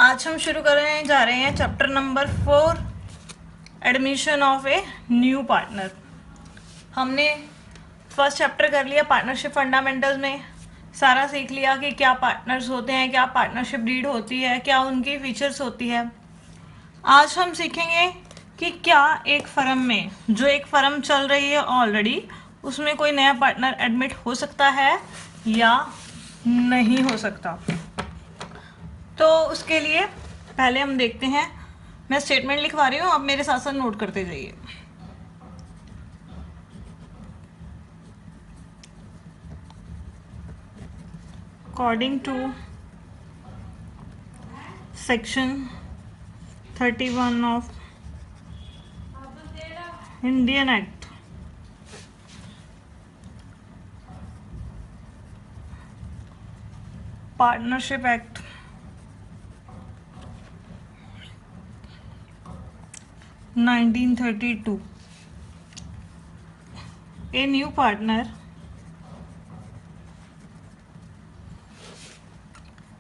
आज हम शुरू करने जा रहे हैं chapter number 4, admission of A new partner. हमने फर्स्ट चैप्टर कर लिया पार्टनरशिप फंडामेंटल्स में, सारा सीख लिया कि क्या पार्टनर्स होते हैं, क्या पार्टनरशिप डीड होती है, क्या उनकी फीचर्स होती है। आज हम सीखेंगे कि क्या एक फर्म में, जो एक फर्म चल रही है ऑलरेडी, उसमें कोई नया पार्टनर एडमिट हो सकता है या नहीं हो सकता। तो उसके लिए पहले हम देखते हैं, मैं स्टेटमेंट लिखवा रही हूँ, आप मेरे साथ साथ नोट करते जाइए। According to section 31 of Indian act, partnership act 1932, a new partner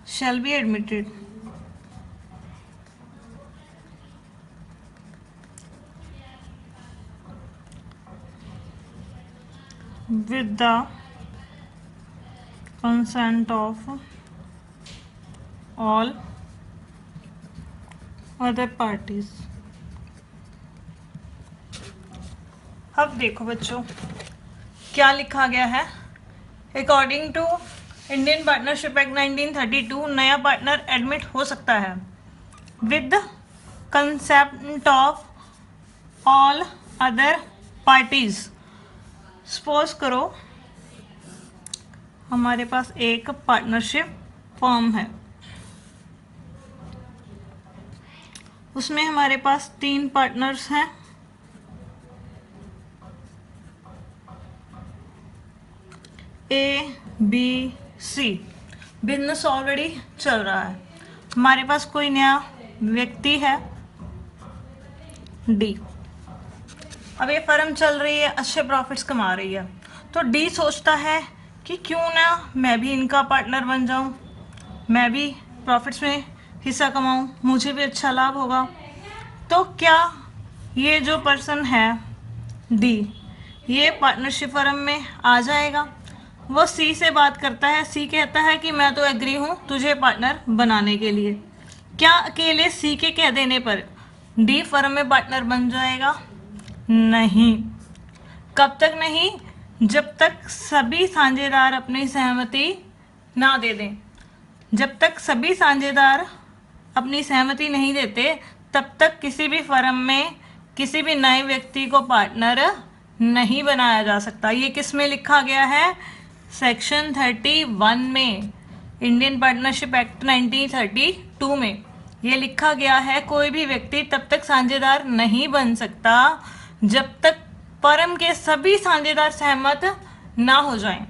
shall be admitted with the consent of all other parties। अब देखो बच्चों क्या लिखा गया है। According to Indian partnership act 1932, नया पार्टनर एडमिट हो सकता है with consent of all other parties. Suppose करो हमारे पास एक पार्टनरशिप फॉर्म है, उसमें हमारे पास 3 पार्टनर्स हैं, A B C. Business already चल रहा है, हमारे पास कोई नया व्यक्ति है डी। अब ये फर्म चल रही है, अच्छे प्रॉफिट्स कमा रही है, तो डी सोचता है कि क्यों ना मैं भी इनका पार्टनर बन जाऊं, मैं भी प्रॉफिट्स में हिस्सा कमाऊं, मुझे भी अच्छा लाभ होगा। तो क्या ये जो पर्सन है डी, ये पार्टनरशिप फर्म में आ जाएगा? वो सी से बात करता है, सी कहता है कि मैं तो एग्री हूँ तुझे पार्टनर बनाने के लिए। क्या अकेले सी के कह देने पर डी फर्म में पार्टनर बन जाएगा? नहीं। कब तक नहीं? जब तक सभी साझेदार अपनी सहमति ना दे दें। जब तक सभी साझेदार अपनी सहमति नहीं देते, तब तक किसी भी फर्म में किसी भी नए व्यक्ति को पार्टनर नहीं बनाया जा सकता। ये किस में लिखा गया है? सेक्शन 31 में, इंडियन पार्टनरशिप एक्ट 1932 में ये लिखा गया है। कोई भी व्यक्ति तब तक साझेदार नहीं बन सकता जब तक फर्म के सभी साझेदार सहमत ना हो जाएं।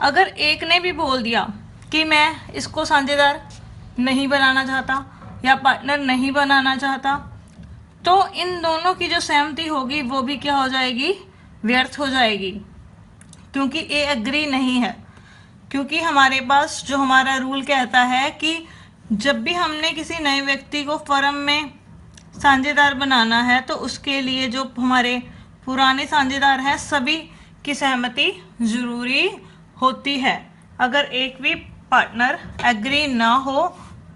अगर एक ने भी बोल दिया कि मैं इसको साझेदार नहीं बनाना चाहता या पार्टनर नहीं बनाना चाहता, तो इन दोनों की जो सहमति होगी वो भी क्या हो जाएगी? व्यर्थ हो जाएगी, क्योंकि ए एग्री नहीं है। क्योंकि हमारे पास जो हमारा रूल कहता है कि जब भी हमने किसी नए व्यक्ति को फर्म में साझेदार बनाना है, तो उसके लिए जो हमारे पुराने साझेदार हैं सभी की सहमति जरूरी होती है। अगर एक भी पार्टनर एग्री ना हो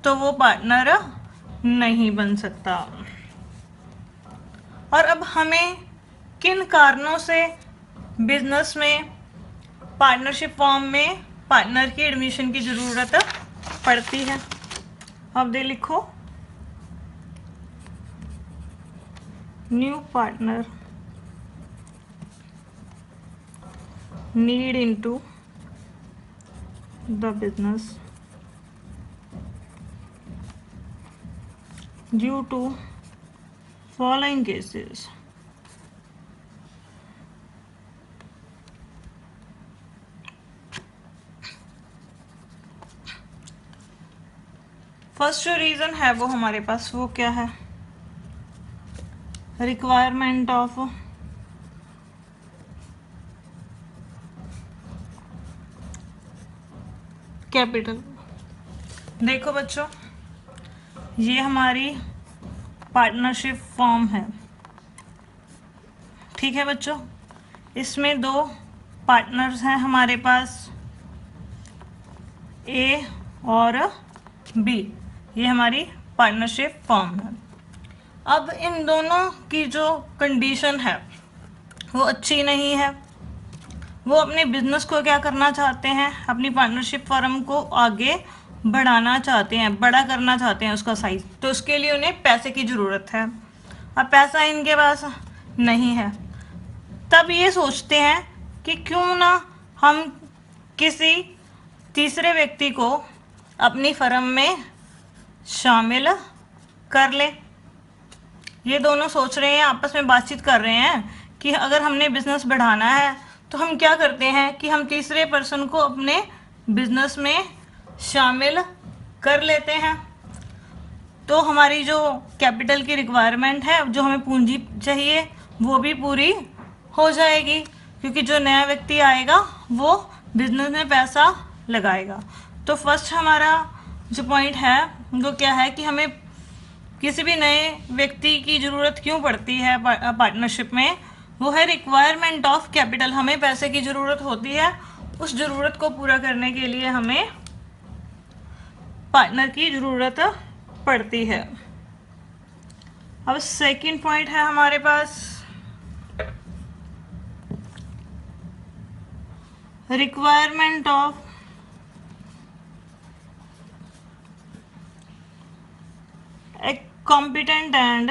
तो वो पार्टनर नहीं बन सकता। और अब हमें किन कारणों से बिजनेस में पार्टनरशिप फॉर्म में पार्टनर की एडमिशन की ज़रूरत पड़ती है? अब दे लिखो, new partner need into the business due to following cases. First जो रीज़न है वो हमारे पास वो क्या है? Requirement of capital. देखो बच्चों, ये हमारी पार्टनरशिप फॉर्म है। ठीक है बच्चों, इसमें दो पार्टनर्स हैं हमारे पास, ए और बी। ये हमारी पार्टनरशिप फॉर्म है। अब इन दोनों की जो कंडीशन है वो अच्छी नहीं है। वो अपने बिजनेस को क्या करना चाहते हैं, अपनी पार्टनरशिप फर्म को आगे बढ़ाना चाहते हैं, बड़ा करना चाहते हैं उसका साइज। तो उसके लिए उन्हें पैसे की ज़रूरत है। अब पैसा इनके पास नहीं है, तब ये सोचते हैं कि क्यों ना हम किसी तीसरे व्यक्ति को अपनी फर्म में शामिल कर ले। ये दोनों सोच रहे हैं, आपस में बातचीत कर रहे हैं कि अगर हमने बिजनेस बढ़ाना है तो हम क्या करते हैं कि हम तीसरे पर्सन को अपने बिजनेस में शामिल कर लेते हैं। तो हमारी जो कैपिटल की रिक्वायरमेंट है, जो हमें पूंजी चाहिए, वो भी पूरी हो जाएगी, क्योंकि जो नया व्यक्ति आएगा वो बिजनेस में पैसा लगाएगा। तो फर्स्ट हमारा जो पॉइंट है वो क्या है कि हमें किसी भी नए व्यक्ति की ज़रूरत क्यों पड़ती है पार्टनरशिप में, वो है रिक्वायरमेंट ऑफ कैपिटल। हमें पैसे की ज़रूरत होती है, उस ज़रूरत को पूरा करने के लिए हमें पार्टनर की ज़रूरत पड़ती है। अब सेकंड पॉइंट है हमारे पास requirement of a competent and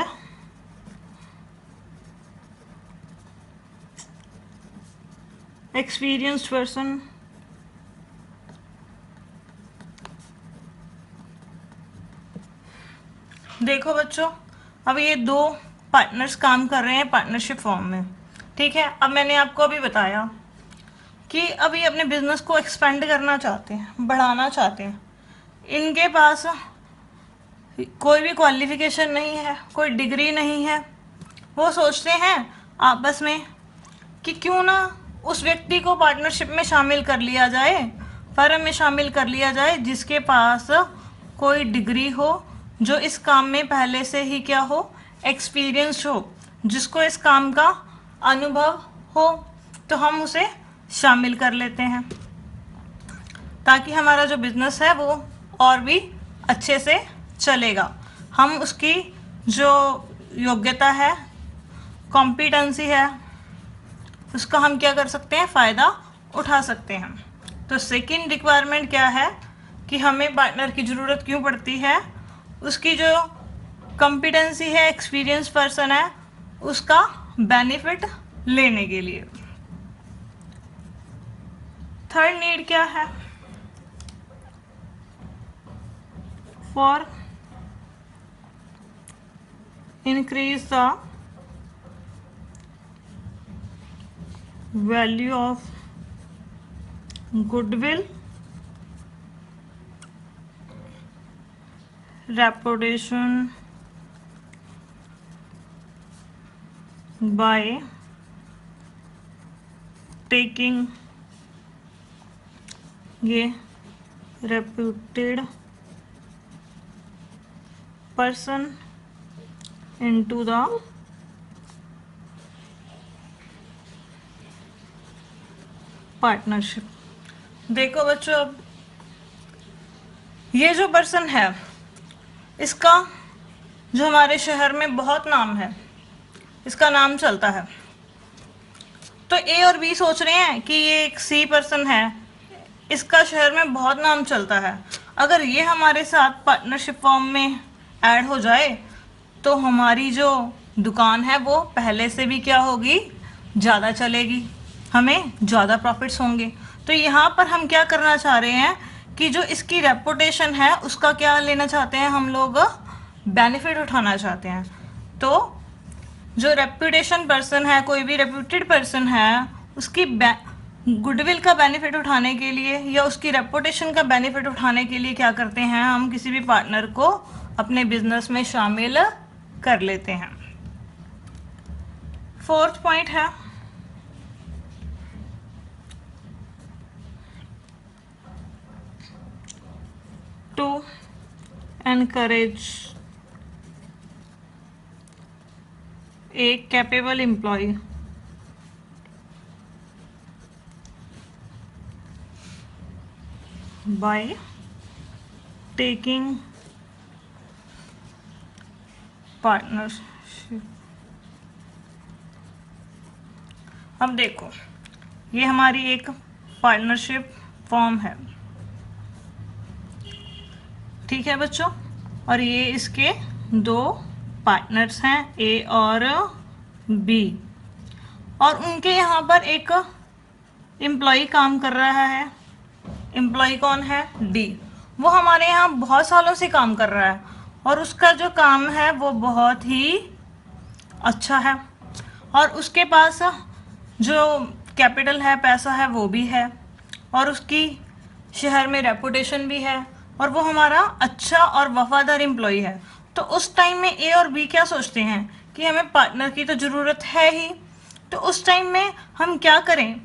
experienced person. देखो बच्चों, अब ये दो पार्टनर्स काम कर रहे हैं पार्टनरशिप फॉर्म में। ठीक है, अब मैंने आपको अभी बताया कि अभी अपने बिजनेस को एक्सपेंड करना चाहते हैं, बढ़ाना चाहते हैं। इनके पास कोई भी क्वालिफिकेशन नहीं है, कोई डिग्री नहीं है। वो सोचते हैं आपस में कि क्यों ना उस व्यक्ति को पार्टनरशिप में शामिल कर लिया जाए, फर्म में शामिल कर लिया जाए, जिसके पास कोई डिग्री हो, जो इस काम में पहले से ही क्या हो, एक्सपीरियंस हो, जिसको इस काम का अनुभव हो। तो हम उसे शामिल कर लेते हैं ताकि हमारा जो बिजनेस है वो और भी अच्छे से चलेगा। हम उसकी जो योग्यता है, कॉम्पिटेंसी है, उसका हम क्या कर सकते हैं, फ़ायदा उठा सकते हैं। तो सेकंड रिक्वायरमेंट क्या है कि हमें पार्टनर की ज़रूरत क्यों पड़ती है, उसकी जो कॉम्पिटेंसी है, एक्सपीरियंस पर्सन है, उसका बेनिफिट लेने के लिए। थर्ड नीड क्या है, for increase the value of goodwill, reputation by taking ये reputed person into the partnership. देखो बच्चों, अब ये जो पर्सन है, इसका जो हमारे शहर में बहुत नाम है, इसका नाम चलता है। तो ए और बी सोच रहे हैं कि ये एक सी पर्सन है, इसका शहर में बहुत नाम चलता है। अगर ये हमारे साथ पार्टनरशिप फॉर्म में ऐड हो जाए तो हमारी जो दुकान है वो पहले से भी क्या होगी, ज़्यादा चलेगी, हमें ज़्यादा प्रॉफिट्स होंगे। तो यहाँ पर हम क्या करना चाह रहे हैं कि जो इसकी रेपुटेशन है उसका क्या लेना चाहते हैं, हम लोग बेनिफिट उठाना चाहते हैं। तो जो रेपुटेशन पर्सन है, कोई भी रेप्यूटेड पर्सन है, उसकी गुडविल का बेनिफिट उठाने के लिए या उसकी रेपुटेशन का बेनिफिट उठाने के लिए क्या करते हैं, हम किसी भी पार्टनर को अपने बिजनेस में शामिल कर लेते हैं। फोर्थ पॉइंट है टू encourage एक capable employ by taking partnership. अब देखो, ये हमारी एक पार्टनरशिप फॉर्म है, ठीक है बच्चों, और ये इसके दो पार्टनर्स हैं, ए और बी, और उनके यहाँ पर एक एम्प्लॉय काम कर रहा है। एम्प्लॉय कौन है? डी। वो हमारे यहाँ बहुत सालों से काम कर रहा है और उसका जो काम है वो बहुत ही अच्छा है, और उसके पास जो कैपिटल है, पैसा है, वो भी है, और उसकी शहर में रेपुटेशन भी है, और वो हमारा अच्छा और वफादार एम्प्लॉय है। तो उस टाइम में ए और बी क्या सोचते हैं कि हमें पार्टनर की तो ज़रूरत है ही, तो उस टाइम में हम क्या करें,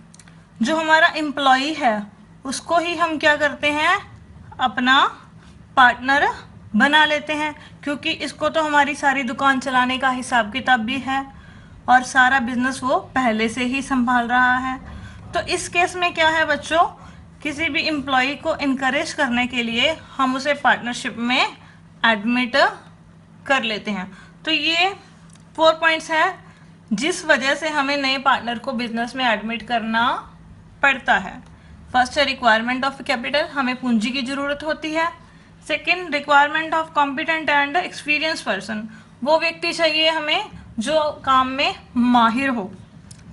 जो हमारा एम्प्लॉय है उसको ही हम क्या करते हैं, अपना पार्टनर बना लेते हैं, क्योंकि इसको तो हमारी सारी दुकान चलाने का हिसाब किताब भी है और सारा बिजनेस वो पहले से ही संभाल रहा है। तो इस केस में क्या है बच्चों, किसी भी एम्प्लॉय को इनकरेज करने के लिए हम उसे पार्टनरशिप में एडमिट कर लेते हैं। तो ये 4 पॉइंट्स हैं जिस वजह से हमें नए पार्टनर को बिजनेस में एडमिट करना पड़ता है। फर्स्ट है रिक्वायरमेंट ऑफ कैपिटल, हमें पूंजी की जरूरत होती है। Second, requirement of competent and experience person, वो व्यक्ति चाहिए हमें जो काम में माहिर हो।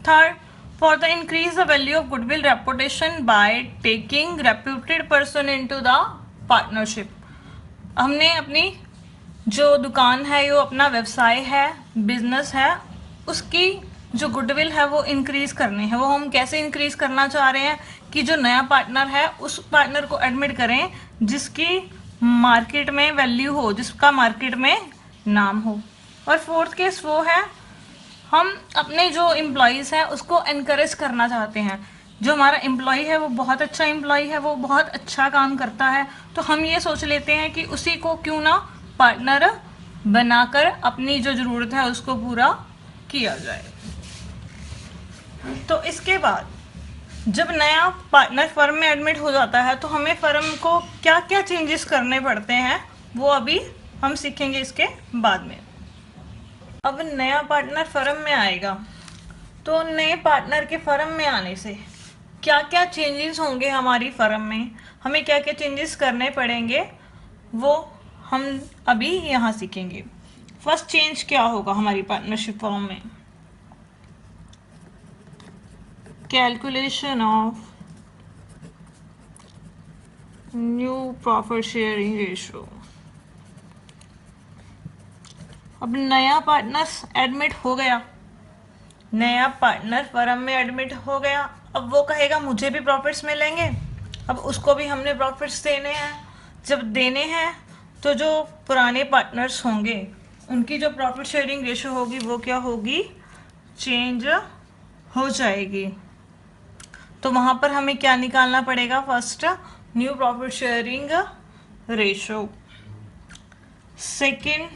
Third, for the increase the value of goodwill reputation by taking reputed person into the partnership, हमने अपनी जो दुकान है, जो अपना व्यवसाय है, बिजनेस है, उसकी जो गुडविल है वो इंक्रीज करनी है। वो हम कैसे इंक्रीज करना चाह रहे हैं कि जो नया पार्टनर है उस पार्टनर को एडमिट करें जिसकी मार्केट में वैल्यू हो, जिसका मार्केट में नाम हो। और फोर्थ केस वो है, हम अपने जो एम्प्लॉयज़ हैं उसको एनकरेज करना चाहते हैं। जो हमारा एम्प्लॉय है वो बहुत अच्छा एम्प्लॉय है, वो बहुत अच्छा काम करता है, तो हम ये सोच लेते हैं कि उसी को क्यों ना पार्टनर बनाकर अपनी जो ज़रूरत है उसको पूरा किया जाए। तो इसके बाद जब नया पार्टनर फर्म में एडमिट हो जाता है तो हमें फर्म को क्या क्या चेंजेस करने पड़ते हैं वो अभी हम सीखेंगे इसके बाद में। अब नया पार्टनर फर्म में आएगा तो नए पार्टनर के फर्म में आने से क्या क्या चेंजेस होंगे हमारी फर्म में, हमें क्या क्या चेंजेस करने पड़ेंगे वो हम अभी यहाँ सीखेंगे। फर्स्ट चेंज क्या होगा हमारी पार्टनरशिप फर्म में, calculation of new profit sharing ratio. अब नया पार्टनर एडमिट हो गया, नया पार्टनर फर्म में एडमिट हो गया, अब वो कहेगा मुझे भी प्रॉफिट्स मिलेंगे, अब उसको भी हमने प्रॉफिट्स देने हैं। जब देने हैं तो जो पुराने पार्टनर्स होंगे उनकी जो प्रॉफिट शेयरिंग रेशो होगी वो क्या होगी, चेंज हो जाएगी। तो वहाँ पर हमें क्या निकालना पड़ेगा, first new profit sharing ratio. Second,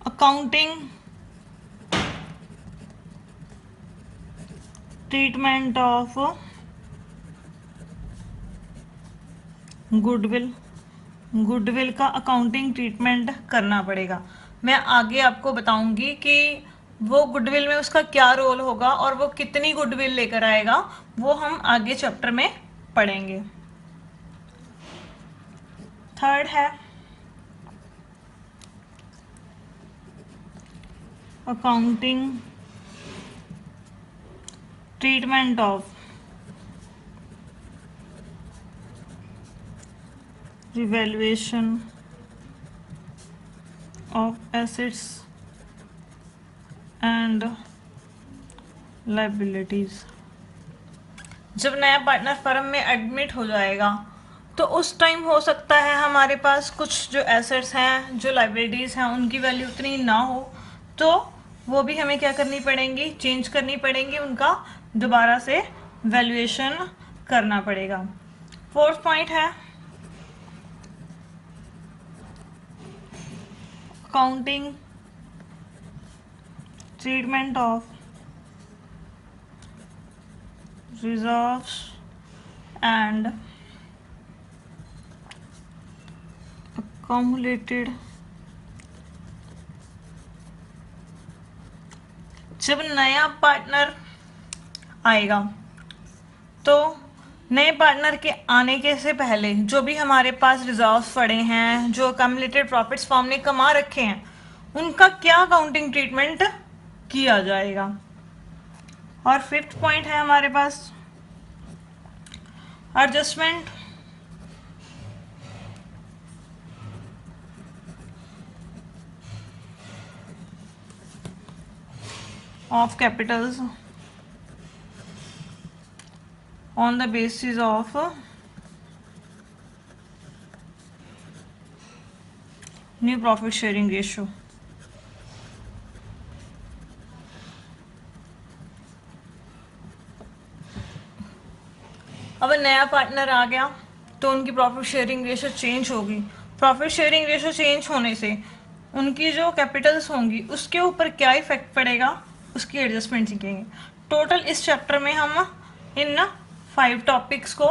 accounting treatment of goodwill, goodwill का अकाउंटिंग ट्रीटमेंट करना पड़ेगा। मैं आगे आपको बताऊंगी कि वो गुडविल में उसका क्या रोल होगा और वो कितनी गुडविल लेकर आएगा, वो हम आगे चैप्टर में पढ़ेंगे। थर्ड है accounting treatment of revaluation of assets and liabilities. जब नया पार्टनर फर्म में एडमिट हो जाएगा तो उस टाइम हो सकता है हमारे पास कुछ जो एसेट्स हैं, जो लायबिलिटीज़ हैं, उनकी वैल्यू उतनी ना हो, तो वो भी हमें क्या करनी पड़ेंगी, चेंज करनी पड़ेंगी, उनका दोबारा से वैल्यूएशन करना पड़ेगा। फोर्थ पॉइंट है accounting treatment of reserves and accumulated। जब नया पार्टनर आएगा तो नए पार्टनर के आने के से पहले जो भी हमारे पास रिजर्व्स पड़े हैं, जो अकम्युलेटेड प्रॉफिट्स फर्म ने कमा रखे हैं, उनका क्या अकाउंटिंग ट्रीटमेंट किया जाएगा। और फिफ्थ पॉइंट है हमारे पास adjustment of capitals on the basis of new profit sharing ratio। अब नया पार्टनर आ गया तो उनकी प्रॉफिट शेयरिंग रेशियो चेंज होगी। प्रॉफिट शेयरिंग रेशियो चेंज होने से उनकी जो कैपिटल्स होंगी उसके ऊपर क्या इफेक्ट पड़ेगा, उसकी एडजस्टमेंट सीखेंगे। टोटल इस चैप्टर में हम इन 5 टॉपिक्स को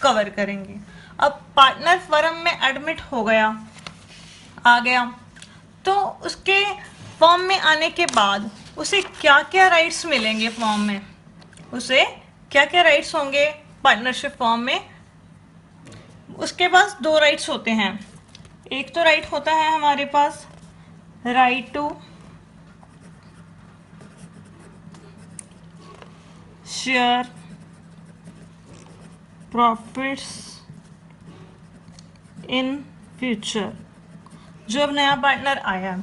कवर करेंगे। अब पार्टनर फर्म में एडमिट हो गया, आ गया, तो उसके फर्म में आने के बाद उसे क्या क्या राइट्स मिलेंगे फर्म में, उसे क्या क्या राइट्स होंगे पार्टनरशिप फर्म में। उसके पास 2 राइट्स होते हैं। एक तो राइट होता है हमारे पास right to share profits in future. जो अब नया पार्टनर आया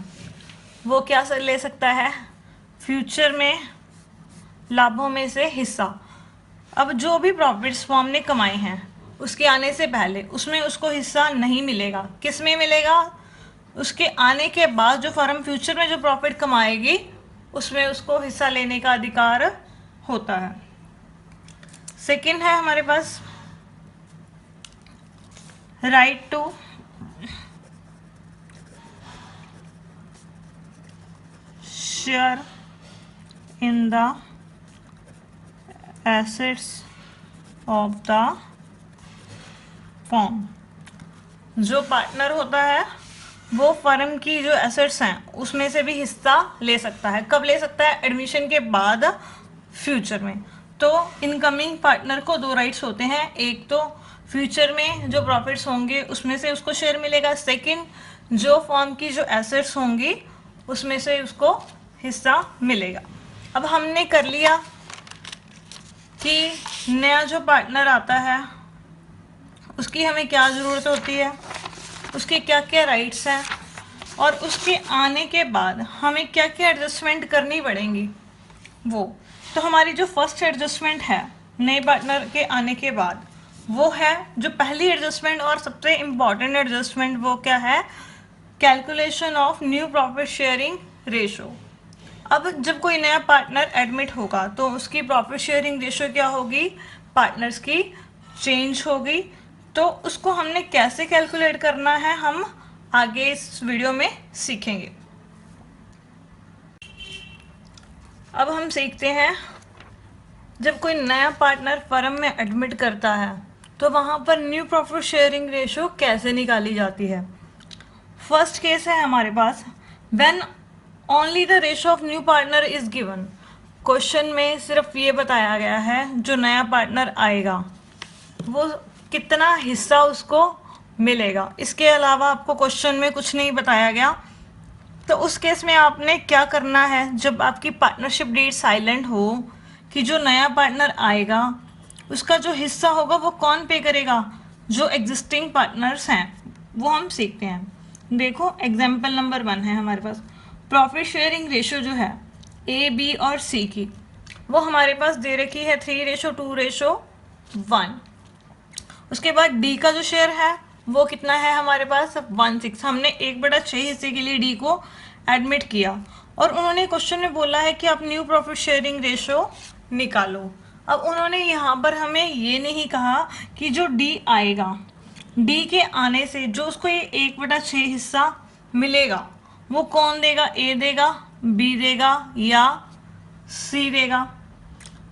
वो क्या ले सकता है, फ्यूचर में लाभों में से हिस्सा। अब जो भी प्रॉफिट्स फर्म ने कमाए हैं उसके आने से पहले उसमें उसको हिस्सा नहीं मिलेगा। किस में मिलेगा, उसके आने के बाद जो फर्म फ्यूचर में जो प्रॉफिट कमाएगी उसमें उसको हिस्सा लेने का अधिकार होता है। सेकंड है हमारे पास right to share in the assets of the firm. जो पार्टनर होता है वो फर्म की जो एसेट्स हैं उसमें से भी हिस्सा ले सकता है। कब ले सकता है, एडमिशन के बाद फ्यूचर में। तो इनकमिंग पार्टनर को 2 राइट्स होते हैं। एक तो फ्यूचर में जो प्रॉफिट्स होंगे उसमें से उसको शेयर मिलेगा। सेकंड, जो फर्म की जो एसेट्स होंगी उसमें से उसको हिस्सा मिलेगा। अब हमने कर लिया कि नया जो पार्टनर आता है उसकी हमें क्या ज़रूरत होती है, उसके क्या क्या राइट्स हैं, और उसके आने के बाद हमें क्या क्या एडजस्टमेंट करनी पड़ेंगी वो। तो हमारी जो फर्स्ट एडजस्टमेंट है नए पार्टनर के आने के बाद वो है, जो पहली एडजस्टमेंट और सबसे इम्पॉर्टेंट एडजस्टमेंट वो क्या है, calculation of new profit sharing ratio. अब जब कोई नया पार्टनर एडमिट होगा तो उसकी प्रॉफिट शेयरिंग रेशो क्या होगी, पार्टनर्स की चेंज होगी। तो उसको हमने कैसे कैलकुलेट करना है हम आगे इस वीडियो में सीखेंगे। अब हम सीखते हैं जब कोई नया पार्टनर फर्म में एडमिट करता है तो वहाँ पर न्यू प्रॉफिट शेयरिंग रेशो कैसे निकाली जाती है। फर्स्ट केस है हमारे पास, when only the ratio of new partner is given. Question में सिर्फ ये बताया गया है जो नया पार्टनर आएगा वो कितना हिस्सा उसको मिलेगा, इसके अलावा आपको क्वेश्चन में कुछ नहीं बताया गया। तो उस केस में आपने क्या करना है, जब आपकी पार्टनरशिप डीड साइलेंट हो कि जो नया पार्टनर आएगा उसका जो हिस्सा होगा वो कौन पे करेगा, जो एग्जिस्टिंग पार्टनर्स हैं वो हम सीखते हैं। देखो एग्जाम्पल नंबर 1 है हमारे पास, प्रॉफिट शेयरिंग रेशो जो है ए बी और सी की वो हमारे पास दे रखी है 3:2:1। उसके बाद डी का जो शेयर है वो कितना है हमारे पास 1/6। हमने 1/6 हिस्से के लिए डी को एडमिट किया और उन्होंने क्वेश्चन में बोला है कि आप न्यू प्रॉफिट शेयरिंग रेशो निकालो। अब उन्होंने यहाँ पर हमें ये नहीं कहा कि जो डी आएगा, डी के आने से जो उसको ये 1/6 हिस्सा मिलेगा वो कौन देगा, ए देगा, बी देगा या सी देगा।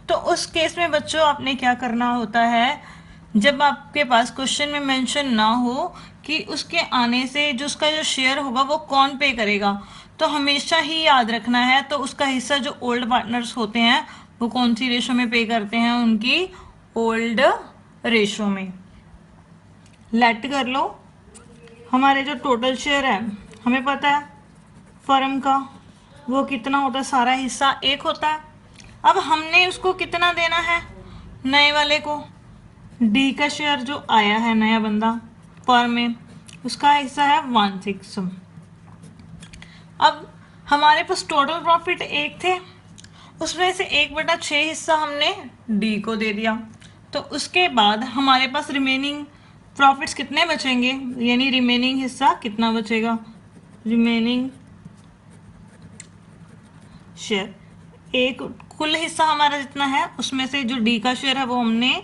तो उस केस में बच्चों आपने क्या करना होता है, जब आपके पास क्वेश्चन में मेंशन ना हो कि उसके आने से जो उसका जो शेयर होगा वो कौन पे करेगा, तो हमेशा ही याद रखना है तो उसका हिस्सा जो ओल्ड पार्टनर्स होते हैं वो कौन सी रेशो में पे करते हैं, उनकी ओल्ड रेशो में। लेट कर लो, हमारे जो टोटल शेयर है हमें पता है फर्म का वो कितना होता है, सारा हिस्सा एक होता है। अब हमने उसको कितना देना है, नए वाले को डी का शेयर जो आया है नया बंदा फर्म में, उसका हिस्सा है 1/6। अब हमारे पास टोटल प्रॉफिट एक थे, उसमें से 1/6 हिस्सा हमने डी को दे दिया। तो उसके बाद हमारे पास रिमेनिंग प्रॉफिट्स कितने बचेंगे, यानी रिमेनिंग हिस्सा कितना बचेगा, रिमेनिंग शेयर, एक कुल हिस्सा हमारा जितना है उसमें से जो डी का शेयर है वो हमने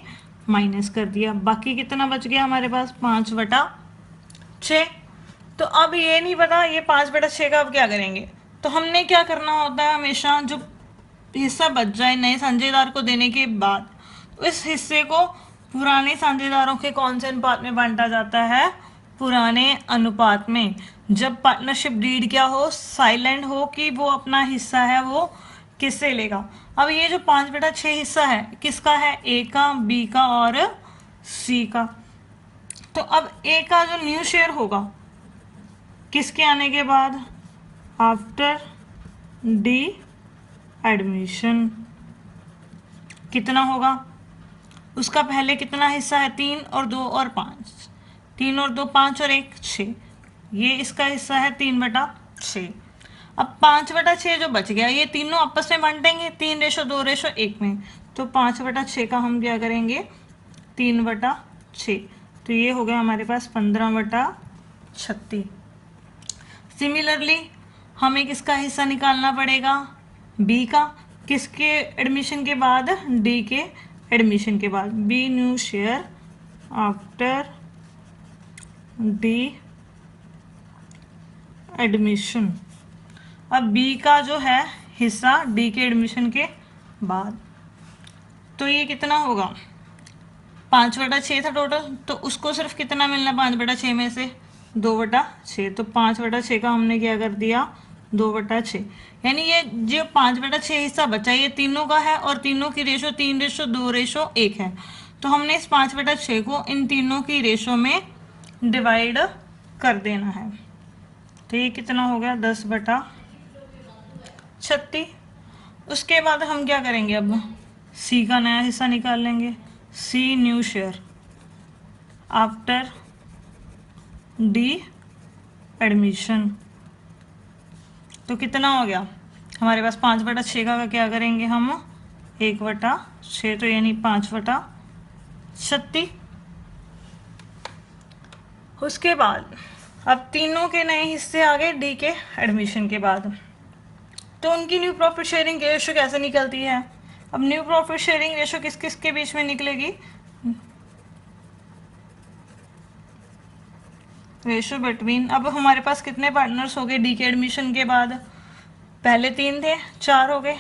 माइनस कर दिया, बाकी कितना बच गया हमारे पास 5/6। तो अब ये नहीं पता ये 5/6 का अब क्या करेंगे, तो हमने क्या करना होता है, हमेशा जो हिस्सा बच जाए नए साझेदार को देने के बाद, तो इस हिस्से को पुराने साझेदारों के कौन से अनुपात में बांटा जाता है, पुराने अनुपात में। जब पार्टनरशिप डीड क्या हो, साइलेंट हो कि वो अपना हिस्सा है वो किससे लेगा। अब ये जो 5/6 हिस्सा है किसका है, ए का, बी का और सी का। तो अब ए का जो न्यू शेयर होगा किसके आने के बाद, आफ्टर डी एडमिशन, कितना होगा, उसका पहले कितना हिस्सा है, 3 और 2 और 5, 3 और 2 5 और 1 6, ये इसका हिस्सा है 3/6। अब 5/6 जो बच गया ये तीनों आपस में बांटेंगे 3:2:1 में, तो 5/6 का हम क्या करेंगे 3/6, तो ये हो गया हमारे पास 15/36। सिमिलरली हमें किसका हिस्सा निकालना पड़ेगा, बी का, किसके एडमिशन के बाद, डी के एडमिशन के बाद, B new share after D admission. अब बी का जो है हिस्सा डी के एडमिशन के बाद, तो ये कितना होगा 5/6 था टोटल, तो उसको सिर्फ कितना मिलना 5/6 में से 2/6, तो 5/6 का हमने क्या कर दिया 2/6, यानी ये जो 5/6 हिस्सा बचा ये तीनों का है और तीनों की रेशो 3:2:1 है, तो हमने इस 5/6 को इन तीनों की रेशो में डिवाइड कर देना है। तो ये कितना हो गया 10/36। उसके बाद हम क्या करेंगे, अब सी का नया हिस्सा निकाल लेंगे, C new share after D admission, तो कितना हो गया हमारे पास 5/6 का क्या करेंगे हम 1/6, तो यानी 5/36। उसके बाद अब तीनों के नए हिस्से आ गए डी के एडमिशन के बाद, तो उनकी न्यू प्रॉफिट शेयरिंग रेशो कैसे निकलती है। अब न्यू प्रॉफिट शेयरिंग रेशो किस किस के बीच में निकलेगी, रेशो बिटवीन, अब हमारे पास कितने पार्टनर्स हो गए डी के एडमिशन के बाद, पहले 3 थे 4 हो गए,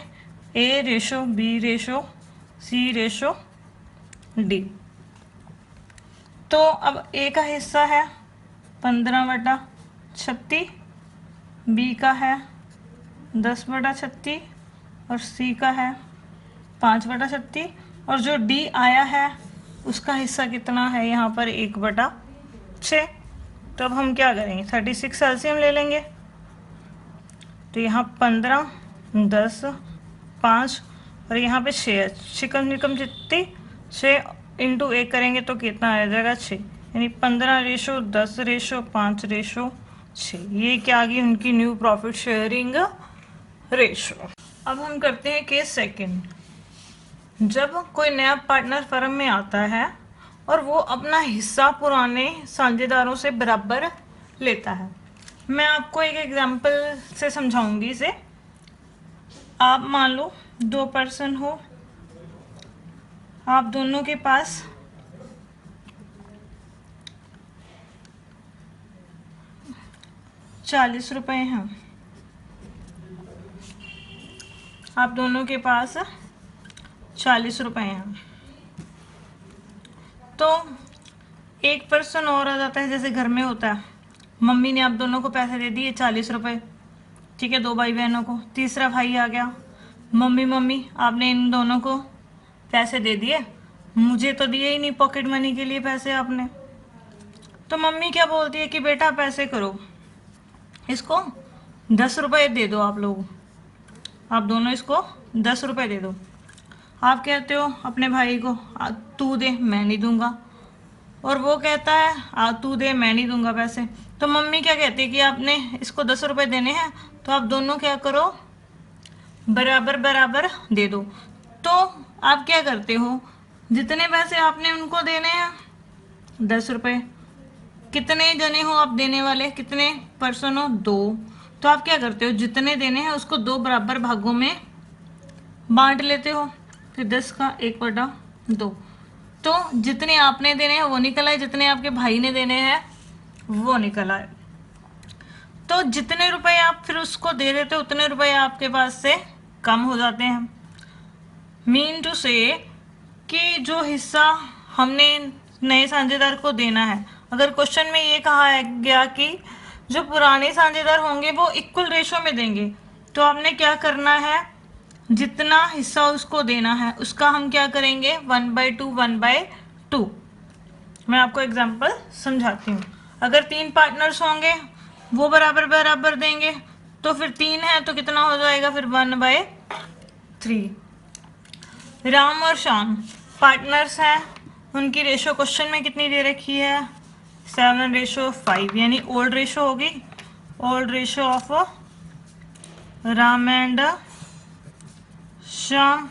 ए रेशो बी रेशो सी रेशो डी। तो अब ए का हिस्सा है 15/36, बी का है 10/36 और सी का है 5/36, और जो डी आया है उसका हिस्सा कितना है यहाँ पर 1/6। तो अब हम क्या करेंगे 36 एलसीएम ले लेंगे, तो यहाँ 15 10 5 और यहाँ पे 6, चिकन निकम जितनी 6 इंटू 1 करेंगे तो कितना आ जाएगा 6, यानी 15:10:5:6, ये क्या आ गई उनकी न्यू प्रॉफिट शेयरिंग रेशो। अब हम करते हैं केस सेकंड, जब कोई नया पार्टनर फर्म में आता है और वो अपना हिस्सा पुराने साझेदारों से बराबर लेता है। मैं आपको एक एग्जांपल से समझाऊंगी इसे। आप मान लो 2 पर्सन हो, आप दोनों के पास 40 रुपए हैं, आप दोनों के पास 40 रुपए हैं। तो एक पर्सन और आ जाता है, जैसे घर में होता है, मम्मी ने आप दोनों को पैसे दे दिए 40 रुपए, ठीक है, 2 भाई बहनों को। तीसरा भाई आ गया, मम्मी आपने इन दोनों को पैसे दे दिए, मुझे तो दिए ही नहीं पॉकेट मनी के लिए पैसे आपने। तो मम्मी क्या बोलती है कि बेटा पैसे करो, इसको 10 रुपए दे दो, आप लोग, आप दोनों इसको 10 रुपए दे दो। आप कहते हो अपने भाई को तू दे, मैं नहीं दूंगा, और वो कहता है तू दे, मैं नहीं दूंगा पैसे। तो मम्मी क्या कहती है कि आपने इसको 10 रुपए देने हैं, तो आप दोनों क्या करो, बराबर बराबर दे दो। तो आप क्या करते हो, जितने पैसे आपने उनको देने हैं 10 रुपए, कितने जने हो आप देने वाले, कितने पर्सन हो, 2। तो आप क्या करते हो, जितने देने हैं उसको 2 बराबर भागों में बांट लेते हो, फिर 10 का 1/2। तो जितने आपने देने हैं वो निकल आए, जितने आपके भाई ने देने हैं वो निकल आए। तो जितने रुपए आप फिर उसको दे देते हो उतने रुपए आपके पास से कम हो जाते हैं। मीन टू से कि जो हिस्सा हमने नए साझेदार को देना है, अगर क्वेश्चन में ये कहा गया कि जो पुराने साझेदार होंगे वो इक्वल रेशो में देंगे, तो आपने क्या करना है, जितना हिस्सा उसको देना है उसका हम क्या करेंगे, 1/2 1/2। मैं आपको एग्जांपल समझाती हूँ। अगर 3 पार्टनर्स होंगे वो बराबर बराबर देंगे, तो फिर 3 है तो कितना हो जाएगा, फिर 1/3। राम और श्याम पार्टनर्स हैं, उनकी रेशो क्वेश्चन में कितनी दे रखी है, 7:5, यानी ओल्ड रेशो होगी, old ratio of Ram and Shyam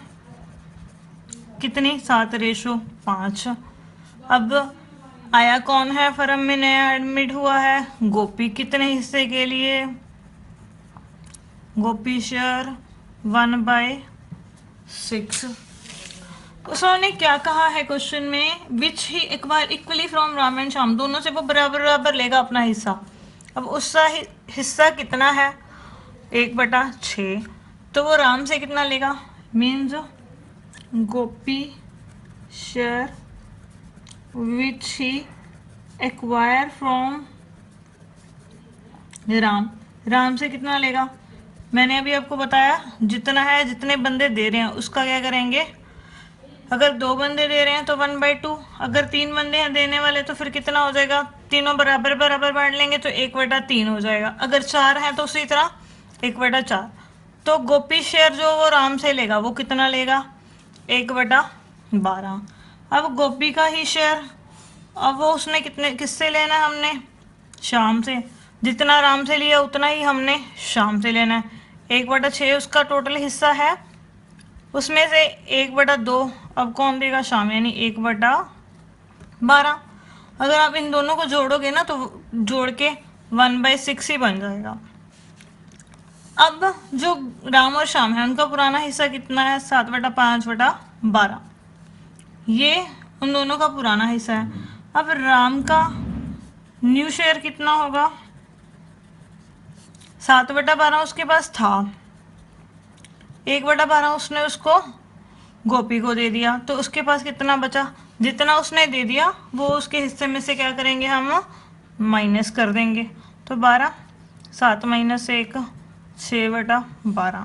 कितनी, 7:5। अब आया कौन है फर्म में, नया एडमिट हुआ है गोपी, कितने हिस्से के लिए, गोपी शेयर 1/6। उसने क्या कहा है क्वेश्चन में, which he equally from Ram and Shyam, दोनों से वो बराबर बराबर लेगा अपना हिस्सा। अब उसका हिस्सा कितना है, 1/6, तो वो राम से कितना लेगा, means Gopi share which he acquire from Ram से कितना लेगा, मैंने अभी आपको बताया जितना है, जितने बंदे दे रहे हैं उसका क्या करेंगे, अगर 2 बंदे दे रहे हैं तो 1/2, अगर 3 बंदे हैं देने वाले तो फिर कितना हो जाएगा, तीनों बराबर बराबर बांट लेंगे तो 1/3 हो जाएगा। अगर 4 हैं तो उसी तरह 1/4। तो गोपी शेयर जो वो राम से लेगा वो कितना लेगा, 1/12। अब गोपी का ही शेयर, अब वो उसने किससे लेना है, हमने श्याम से, जितना राम से लिया उतना ही हमने श्याम से लेना है। 1/6 उसका टोटल हिस्सा है, उसमें से 1/2 अब कौन देगा, श्याम, यानी 1/12। अगर आप इन दोनों को जोड़ोगे ना तो जोड़ के 1/6 ही बन जाएगा। अब जो राम और श्याम है उनका पुराना हिस्सा कितना है, 7/5/12, ये उन दोनों का पुराना हिस्सा है। अब राम का न्यू शेयर कितना होगा, 7/12 उसके पास था, 1/12 उसने उसको गोपी को दे दिया, तो उसके पास कितना बचा, जितना उसने दे दिया वो उसके हिस्से में से क्या करेंगे, हम माइनस कर देंगे। तो 12, 7 - 1 6/12।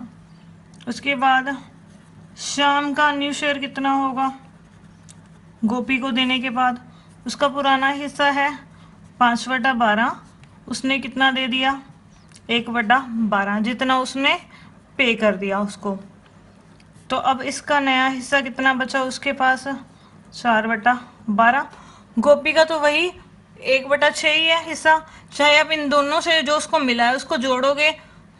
उसके बाद श्याम का न्यू शेयर कितना होगा, गोपी को देने के बाद उसका पुराना हिस्सा है 5/12, उसने कितना दे दिया, 1/12, जितना उसने पे कर दिया उसको। तो अब इसका नया हिस्सा कितना बचा उसके पास, 4/12। गोपी का तो वही 1/6 ही है हिस्सा, चाहे आप इन दोनों से जो उसको मिला है उसको जोड़ोगे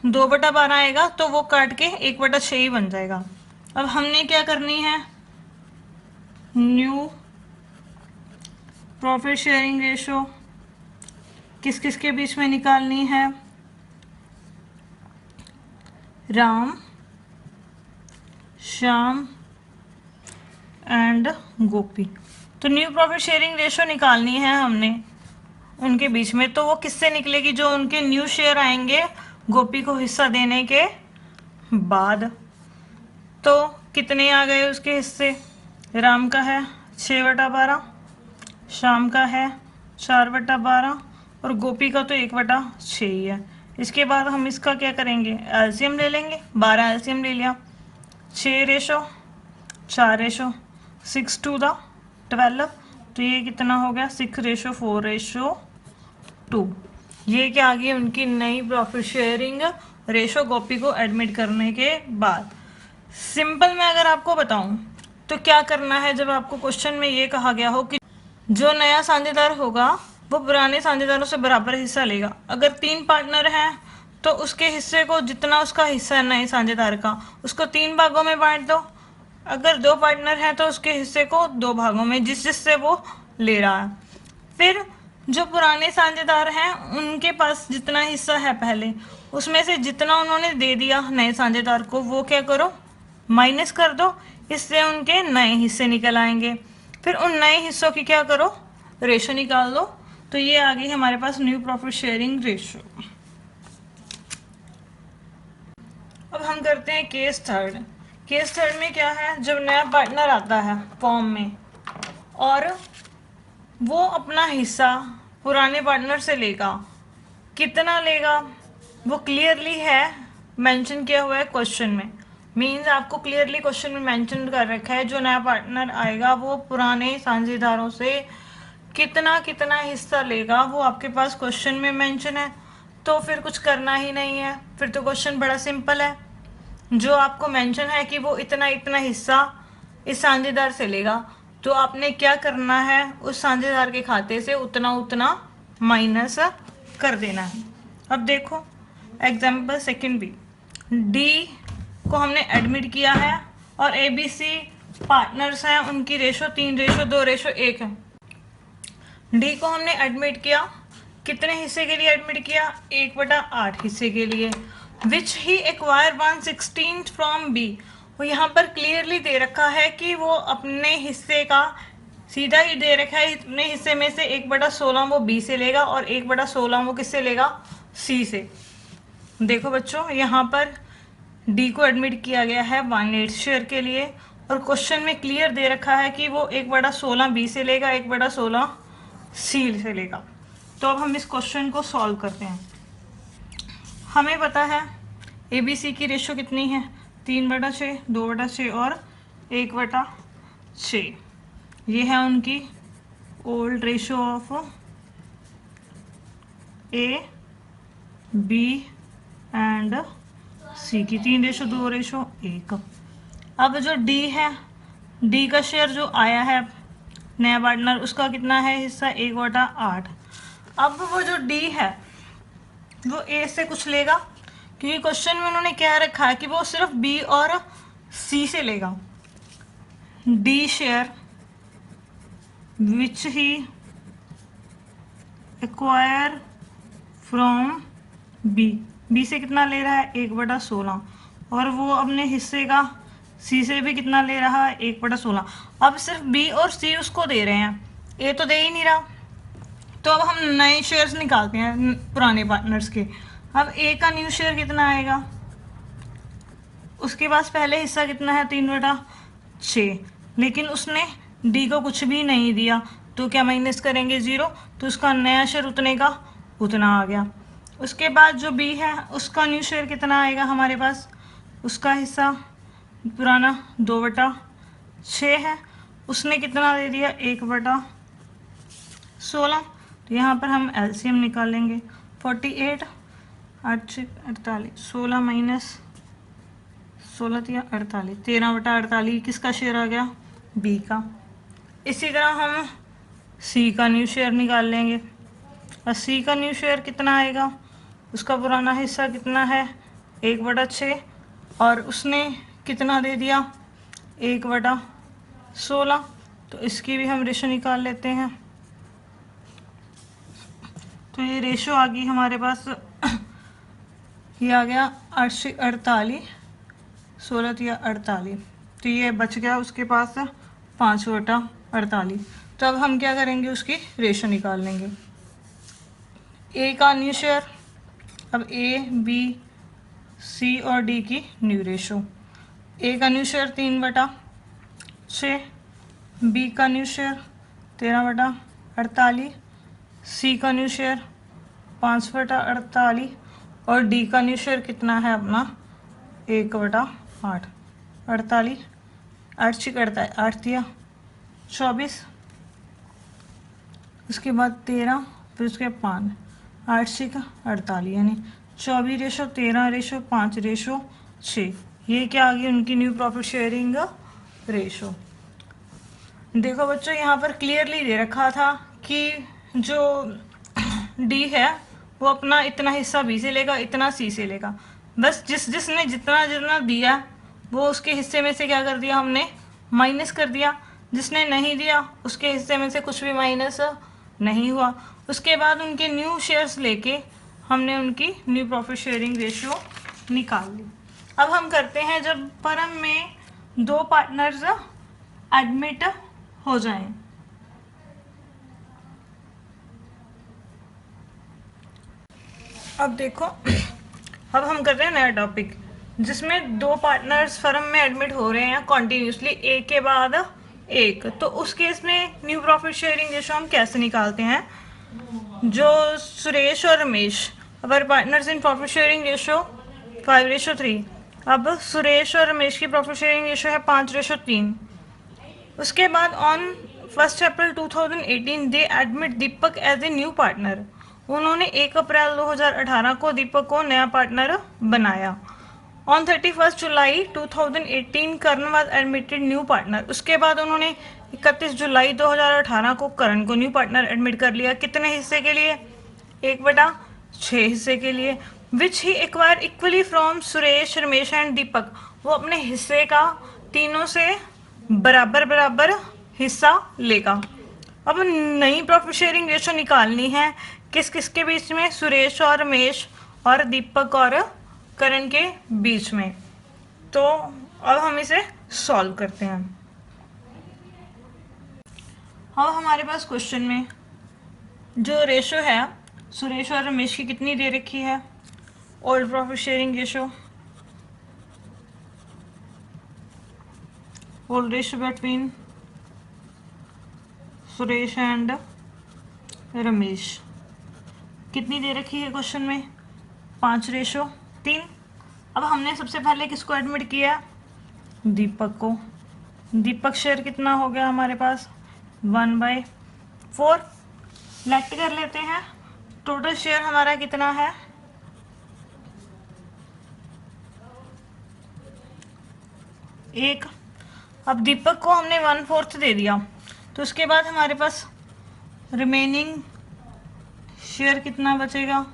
2/12 आएगा, तो वो काट के 1/6 ही बन जाएगा। अब हमने क्या करनी है, न्यू प्रॉफिट शेयरिंग रेशो किस किस के बीच में निकालनी है, राम, श्याम एंड गोपी। तो न्यू प्रॉफिट शेयरिंग रेशो निकालनी है हमने उनके बीच में, तो वो किससे निकलेगी, जो उनके न्यू शेयर आएंगे गोपी को हिस्सा देने के बाद। तो कितने आ गए उसके हिस्से? राम का है 6/12, श्याम का है 4/12 और गोपी का तो 1/6 ही है। इसके बाद हम इसका क्या करेंगे? एलसीएम ले लेंगे। 12 एलसीएम ले लिया, 6:4:6 तो ये कितना हो गया? 6:4:2। ये क्या आ गई उनकी नई प्रॉफिट शेयरिंग रेशो गोपी को एडमिट करने के बाद। सिंपल में अगर आपको बताऊं तो क्या करना है, जब आपको क्वेश्चन में ये कहा गया हो कि जो नया साझेदार होगा वो पुराने साझेदारों से बराबर हिस्सा लेगा। अगर 3 पार्टनर हैं तो उसके हिस्से को, जितना उसका हिस्सा है नए साझेदार का, उसको 3 भागों में बांट दो। अगर 2 पार्टनर हैं तो उसके हिस्से को 2 भागों में, जिससे वो ले रहा है। फिर जो पुराने साझेदार हैं उनके पास जितना हिस्सा है पहले, उसमें से जितना उन्होंने दे दिया नए साझेदार को, वो क्या करो? माइनस कर दो। इससे उनके नए हिस्से निकल आएंगे। फिर उन नए हिस्सों की क्या करो? रेशो निकाल दो। तो ये आ गई हमारे पास न्यू प्रॉफिट शेयरिंग रेशो। अब हम करते हैं केस थर्ड। केस थर्ड में क्या है? जब नया पार्टनर आता है फॉर्म में और वो अपना हिस्सा पुराने पार्टनर से लेगा, कितना लेगा वो क्लियरली है मेंशन किया हुआ है क्वेश्चन में। मीन्स आपको क्लियरली क्वेश्चन में मेंशन कर रखा है जो नया पार्टनर आएगा वो पुराने साझेदारों से कितना कितना हिस्सा लेगा, वो आपके पास क्वेश्चन में मेंशन है। तो फिर कुछ करना ही नहीं है, फिर तो क्वेश्चन बड़ा सिंपल है। जो आपको मेंशन है कि वो इतना इतना हिस्सा इस साझेदार से लेगा, तो आपने क्या करना है? उस साझेदार के खाते से उतना उतना माइनस कर देना है। अब देखो एग्जाम्पल सेकंड बी। डी को हमने एडमिट किया है और ए बी सी पार्टनर्स हैं, उनकी रेशो 3:2:1 है। डी को हमने एडमिट किया, कितने हिस्से के लिए एडमिट किया? 1/8 हिस्से के लिए। Which he acquire 1/16 from B. वो यहाँ पर क्लियरली दे रखा है कि वो अपने हिस्से का सीधा ही दे रखा है, इतने हिस्से में से 1/16 वो बी से लेगा और 1/16 वो किससे लेगा? सी से। देखो बच्चों, यहाँ पर डी को एडमिट किया गया है 1/8 शेयर के लिए और क्वेश्चन में क्लियर दे रखा है कि वो 1/16 बी से लेगा, 1/16 सी से लेगा। तो अब हम इस क्वेश्चन को सॉल्व करते हैं। हमें पता है ए बी सी की रेशो कितनी है? 3/6, 2/6 और 1/6। ये है उनकी old ratio of A B and C की 3:2:1। अब जो डी है, डी का शेयर जो आया है नया पार्टनर, उसका कितना है हिस्सा? 1/8। अब वो जो डी है वो ए से कुछ लेगा, क्योंकि क्वेश्चन में उन्होंने क्या रखा है कि वो सिर्फ बी और सी से लेगा। D share which he acquire from B, B से कितना ले रहा है? 1/16 और वो अपने हिस्से का सी से भी कितना ले रहा है? 1/16। अब सिर्फ बी और सी उसको दे रहे हैं, ए तो दे ही नहीं रहा। तो अब हम नए शेयर्स निकालते हैं पुराने पार्टनर्स के। अब ए का न्यू शेयर कितना आएगा? उसके पास पहले हिस्सा कितना है? 3/6, लेकिन उसने डी को कुछ भी नहीं दिया, तो क्या माइनस करेंगे? 0। तो उसका नया शेयर उतने का उतना आ गया। उसके बाद जो बी है उसका न्यू शेयर कितना आएगा हमारे पास? उसका हिस्सा पुराना 2/6 है, उसने कितना दे दिया? 1/16। तो यहाँ पर हम एलसीएम निकालेंगे। 48 8 48, 16 माइनस 16 48, 13/48 किसका शेयर आ गया? बी का। इसी तरह हम सी का न्यू शेयर निकाल लेंगे और सी का न्यू शेयर कितना आएगा? उसका पुराना हिस्सा कितना है? 1/6 और उसने कितना दे दिया? 1/16। तो इसकी भी हम रेशो निकाल लेते हैं। तो ये रेशो आ गई हमारे पास, ये आ गया 8/48, 16/48। तो ये बच गया उसके पास 5/48। तो अब हम क्या करेंगे? उसकी रेशो निकाल लेंगे। ए का न्यू शेयर, अब ए बी सी और डी की न्यू रेशो। ए का न्यू शेयर 3/6, बी का न्यू शेयर 13/48, सी का न्यू शेयर 5/48 और डी का न्यू शेयर कितना है अपना 1/8। 48 8 6 करता है, 8 दिया 24, उसके बाद 13, फिर उसके 5, 8 6 48, यानी 24:13:5:6। ये क्या आ गई उनकी न्यू प्रॉफिट शेयरिंग रेशो। देखो बच्चों, यहाँ पर क्लियरली दे रखा था कि जो डी है वो अपना इतना हिस्सा बी से लेगा, इतना सी से लेगा। बस जिसने जितना जितना दिया वो उसके हिस्से में से क्या कर दिया, हमने माइनस कर दिया। जिसने नहीं दिया उसके हिस्से में से कुछ भी माइनस नहीं हुआ। उसके बाद उनके न्यू शेयर्स लेके हमने उनकी न्यू प्रॉफिट शेयरिंग रेशियो निकाल ली। अब हम करते हैं जब फर्म में 2 पार्टनर्स एडमिट हो जाएं। अब देखो, अब हम कर रहे हैं नया टॉपिक जिसमें 2 पार्टनर्स फर्म में एडमिट हो रहे हैं कॉन्टिन्यूसली एक के बाद एक। तो उस केस में न्यू प्रॉफिट शेयरिंग रेशो हम कैसे निकालते हैं। जो सुरेश और Ramesh, our partners in profit sharing ratio 5:3। अब सुरेश और रमेश की प्रॉफिट शेयरिंग रेशो है 5:3। उसके बाद on 1 April 2018 they admit Deepak as a new partner. उन्होंने 1 अप्रैल 2018 को दीपक को नया पार्टनर बनाया। On 31 July 2018 Karan was admitted new partner. उसके बाद उन्होंने 31 जुलाई 2018 को करण को न्यू पार्टनर एडमिट कर लिया। कितने हिस्से के लिए, 1/6 हिस्से के लिए। Which he acquire equally from Suresh, Ramesh and Deepak. वो अपने हिस्से का तीनों से बराबर बराबर हिस्सा लेगा। अब नई प्रॉफिट शेयरिंग रेशो निकालनी है किस किस के बीच में, सुरेश और रमेश और दीपक और करण के बीच में। तो अब हम इसे सॉल्व करते हैं। अब हमारे पास क्वेश्चन में जो रेशो है सुरेश और रमेश की कितनी दे रखी है, old profit sharing ratio, old ratio between Suresh and Ramesh कितनी दे रखी है क्वेश्चन में, 5:3। अब हमने सबसे पहले किसको एडमिट किया, दीपक को। दीपक शेयर कितना हो गया हमारे पास 1/4। लेट कर लेते हैं, टोटल शेयर हमारा कितना है 1। अब दीपक को हमने 1/4 दे दिया, तो उसके बाद हमारे पास रिमेनिंग शेयर कितना बचेगा,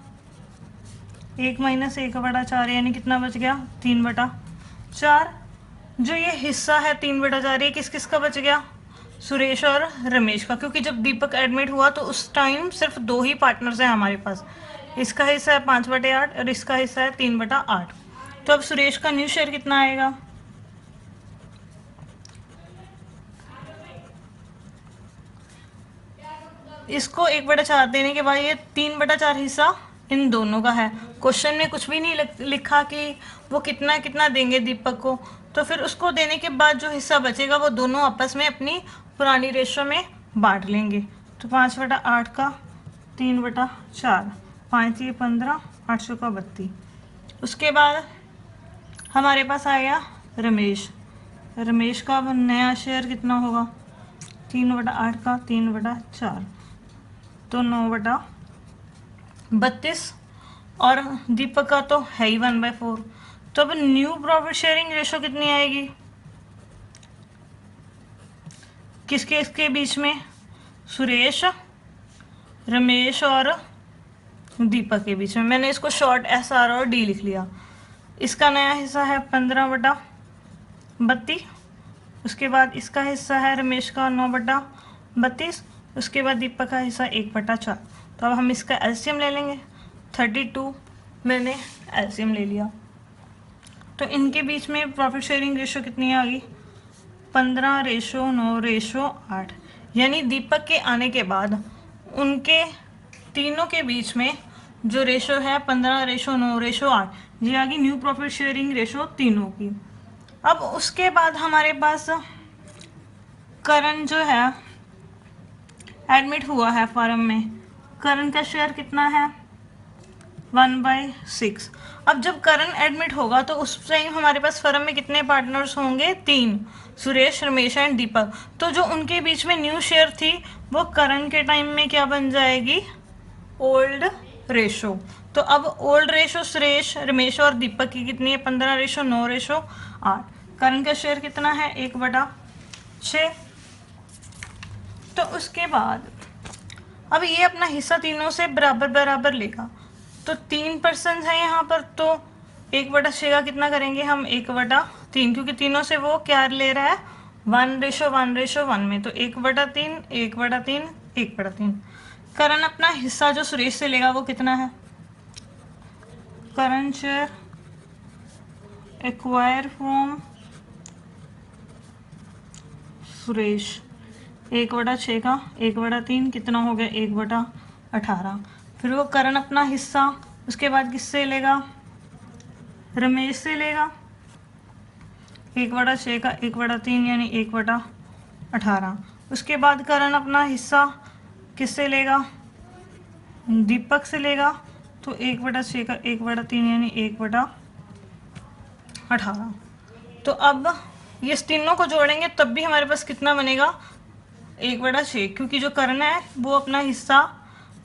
1 - 1/4, यानी कितना बच गया 3/4। जो ये हिस्सा है 3/4 ये किस किस का बच गया, सुरेश और रमेश का, क्योंकि जब दीपक एडमिट हुआ तो उस टाइम सिर्फ 2 ही पार्टनर्स हैं हमारे पास। इसका हिस्सा है 5/8 और इसका हिस्सा है 3/8। तो अब सुरेश का न्यू शेयर कितना आएगा, इसको 1/4 देने के बाद ये 3/4 हिस्सा इन दोनों का है। क्वेश्चन में कुछ भी नहीं लिखा कि वो कितना कितना देंगे दीपक को, तो फिर उसको देने के बाद जो हिस्सा बचेगा वो दोनों आपस में अपनी पुरानी रेशो में बांट लेंगे। तो 5/8 का 3/4, 5 × 15, 8 का 32। उसके बाद हमारे पास आया रमेश। रमेश का नया शेयर कितना होगा, 3/8 का 3/4, तो 9/32। और दीपक का तो है ही 1/4। तो अब न्यू प्रॉफिट शेयरिंग रेशो कितनी आएगी, किसके इसके बीच में, सुरेश, रमेश और दीपक के बीच में। मैंने इसको शॉर्ट SR और D लिख लिया। इसका नया हिस्सा है 15/32। उसके बाद इसका हिस्सा है रमेश का 9/32। उसके बाद दीपक का हिस्सा 1/4। तो अब हम इसका एलसीएम ले लेंगे, 32 मैंने एलसीएम ले लिया। तो इनके बीच में प्रॉफिट शेयरिंग रेशो कितनी आ गई, 15:9:8। यानी दीपक के आने के बाद उनके तीनों के बीच में जो रेशो है 15:9:8, ये आ गई न्यू प्रॉफिट शेयरिंग रेशो तीनों की। अब उसके बाद हमारे पास करण जो है एडमिट हुआ है फर्म में, करण का शेयर कितना है 1/6। अब जब करण एडमिट होगा तो उस टाइम हमारे पास फर्म में कितने पार्टनर्स होंगे 3, सुरेश, रमेश एंड दीपक। तो जो उनके बीच में न्यू शेयर थी वो करण के टाइम में क्या बन जाएगी, ओल्ड रेशो। तो अब ओल्ड रेशो सुरेश, रमेश और दीपक की कितनी है 15:9:8। करण का शेयर कितना है 1/6। तो उसके बाद अब ये अपना हिस्सा तीनों से बराबर बराबर लेगा, तो 3% है यहाँ पर, तो 1/6 का कितना करेंगे हम 1/3, क्योंकि तीनों से वो क्या ले रहा है 1:1:1 में, तो 1/3 1/3 1/3। करण अपना हिस्सा जो सुरेश से लेगा वो कितना है, करण शेयर एक्वायर फ्रॉम सुरेश 1/6 का 1/3 कितना हो गया 1/18। फिर वो करण अपना हिस्सा उसके बाद किससे लेगा, रमेश से लेगा 1/6 का 1/3 यानी 1/18। उसके बाद करण अपना हिस्सा किससे लेगा, दीपक से लेगा, तो 1/6 का 1/3 यानी 1/18। तो अब ये तीनों को जोड़ेंगे तब भी हमारे पास कितना बनेगा 1/6, क्योंकि जो करण है वो अपना हिस्सा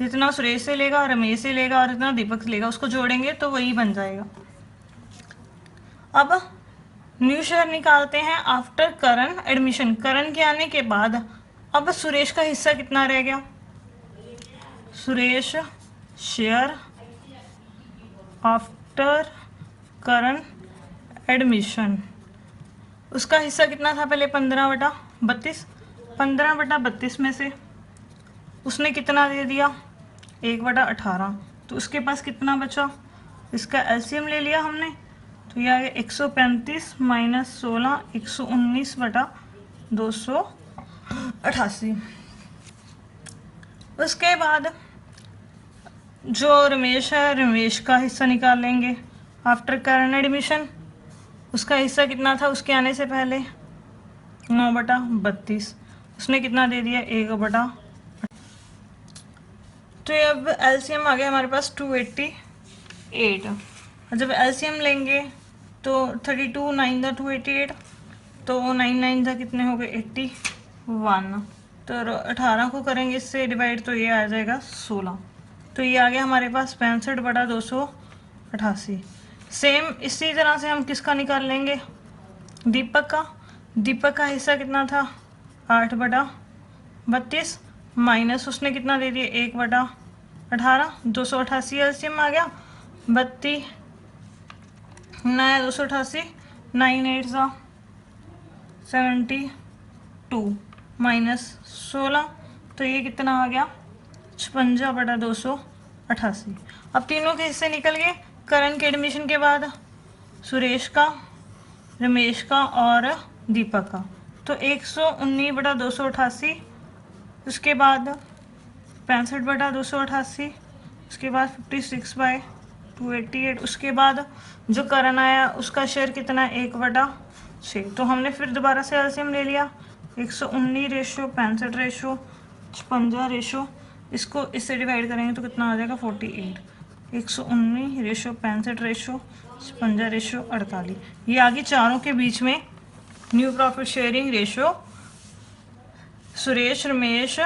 जितना सुरेश से लेगा, रमेश से लेगा और इतना दीपक से लेगा, उसको जोड़ेंगे तो वही बन जाएगा। अब न्यू शेयर निकालते हैं आफ्टर करण एडमिशन, करण के आने के बाद। अब सुरेश का हिस्सा कितना रह गया, सुरेश शेयर आफ्टर करण एडमिशन, उसका हिस्सा कितना था पहले 15/32। 15/32 में से उसने कितना दे दिया 1/18, तो उसके पास कितना बचा, इसका एलसीएम ले लिया हमने, तो यह आ गया 135 - 16 119/288। उसके बाद जो रमेश है, रमेश का हिस्सा निकाल लेंगे आफ्टर करण एडमिशन, उसका हिस्सा कितना था उसके आने से पहले 9/32, उसने कितना दे दिया 1/। तो ये अब एलसीएम आ गया हमारे पास 288, और जब एलसीएम लेंगे तो 32 9 × 288, तो 9 9 था कितने हो गए 81, तो 18 को करेंगे इससे डिवाइड तो ये आ जाएगा 16, तो ये आ गया हमारे पास 65/288। सेम इसी तरह से हम किसका निकाल लेंगे, दीपक का। दीपक का हिस्सा कितना था 8/32 माइनस उसने कितना दे दिया 1/18, 288 एलसीएम आ गया 32 नया 288 9 8 72 माइनस 16, तो ये कितना आ गया 56/288। अब तीनों के हिस्से निकल गए करण के एडमिशन के बाद, सुरेश का, रमेश का और दीपक का, तो 119/288, उसके बाद 65/288, उसके बाद 56/288, उसके बाद जो करण आया उसका शेयर कितना 1/6, तो हमने फिर दोबारा से एलसीएम ले लिया 119:65 रेशो 56, इसको इससे डिवाइड करेंगे तो कितना आ जाएगा 48, 119:65 56:48, ये आगे चारों के बीच में new profit sharing ratio Suresh, Ramesh,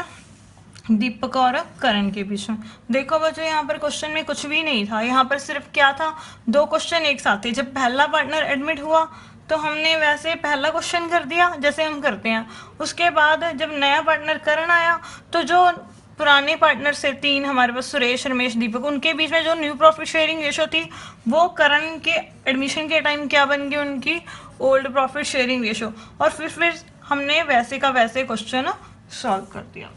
Deepak और करण के बीच में। देखो बच्चों यहाँ पर क्वेश्चन में कुछ भी नहीं था, यहाँ पर सिर्फ क्या था 2 क्वेश्चन एक साथ थे। जब पहला पार्टनर एडमिट हुआ तो हमने वैसे पहला क्वेश्चन कर दिया जैसे हम करते हैं, उसके बाद जब नया पार्टनर करण आया तो जो पुराने पार्टनर से 3 हमारे पास सुरेश, रमेश, दीपक, उनके बीच में जो न्यू प्रॉफिट शेयरिंग रेशो थी वो करण के एडमिशन के टाइम क्या बन गई उनकी ओल्ड प्रॉफिट शेयरिंग रेशो, और फिर हमने वैसे का वैसे क्वेश्चन सॉल्व कर दिया।